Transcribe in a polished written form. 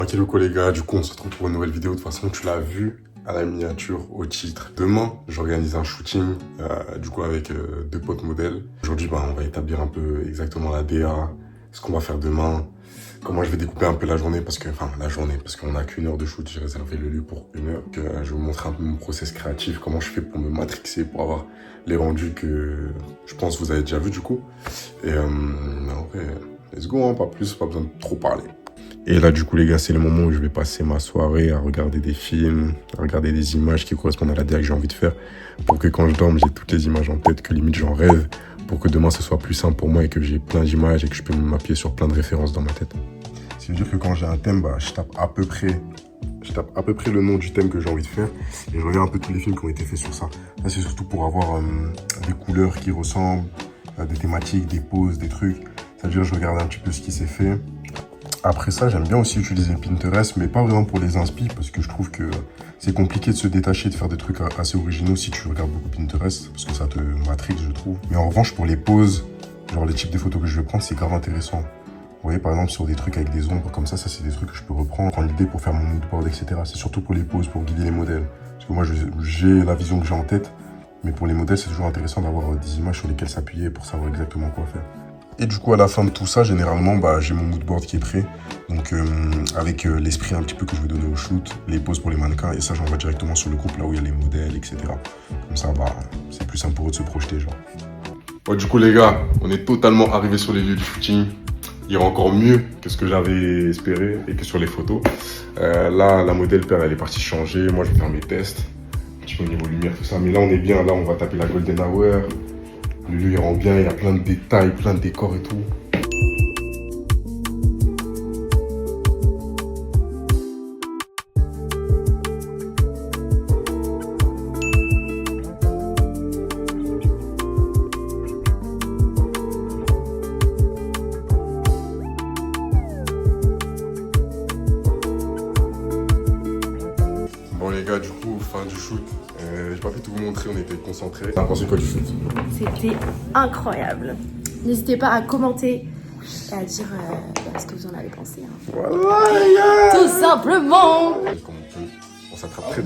Ok les gars, du coup on se retrouve pour une nouvelle vidéo. De toute façon tu l'as vu à la miniature, au titre. Demain j'organise un shooting du coup avec deux potes modèles. Aujourd'hui on va établir un peu exactement la DA, ce qu'on va faire demain, comment je vais découper un peu la journée parce qu'on a qu'une heure de shoot. J'ai réservé le lieu pour une heure. Je vais vous montrer un peu mon process créatif, comment je fais pour me matrixer, pour avoir les rendus que je pense que vous avez déjà vu du coup. Et en vrai, let's go, hein, pas plus, pas besoin de trop parler. Et là, du coup, les gars, c'est le moment où je vais passer ma soirée à regarder des films, à regarder des images qui correspondent à la DA que j'ai envie de faire, pour que quand je dorme, j'ai toutes les images en tête, que limite j'en rêve, pour que demain, ce soit plus simple pour moi et que j'ai plein d'images et que je peux m'appuyer sur plein de références dans ma tête. Ça veut dire que quand j'ai un thème, je tape à peu près le nom du thème que j'ai envie de faire et je regarde un peu tous les films qui ont été faits sur ça. Là, c'est surtout pour avoir des couleurs qui ressemblent, des thématiques, des poses, des trucs. Ça veut dire que je regarde un petit peu ce qui s'est fait. Après ça, j'aime bien aussi utiliser Pinterest, mais pas vraiment pour les inspi, parce que je trouve que c'est compliqué de se détacher, de faire des trucs assez originaux si tu regardes beaucoup Pinterest, parce que ça te matrixe, je trouve. Mais en revanche, pour les poses, genre les types de photos que je vais prendre, c'est grave intéressant. Vous voyez, par exemple, sur des trucs avec des ombres comme ça c'est des trucs que je peux reprendre, prendre l'idée pour faire mon mood board, etc. C'est surtout pour les poses, pour guider les modèles. Parce que moi, j'ai la vision que j'ai en tête, mais pour les modèles, c'est toujours intéressant d'avoir des images sur lesquelles s'appuyer pour savoir exactement quoi faire. Et du coup, à la fin de tout ça, généralement, j'ai mon mood board qui est prêt. Donc, avec l'esprit un petit peu que je vais donner au shoot, les poses pour les mannequins, et ça, j'envoie directement sur le groupe là où il y a les modèles, etc. Comme ça, c'est plus simple pour eux de se projeter, genre. Bon, du coup, les gars, on est totalement arrivés sur les lieux du shooting. Il y aura encore mieux que ce que j'avais espéré et que sur les photos. Là, la modèle père, elle est partie changer. Moi, je vais faire mes tests. Un petit peu au niveau lumière, tout ça. Mais là, on est bien. Là, on va taper la golden hour. Le lieu il rend bien, il y a plein de détails, plein de décors et tout. Bon les gars, du coup, fin du shoot. J'ai pas pu tout vous montrer, on était concentrés. T'as pensé quoi du shoot? C'était incroyable. N'hésitez pas à commenter et à dire ce que vous en avez pensé. Hein. Voilà les gars! Tout simplement! Comme on peut, on s'attrape très.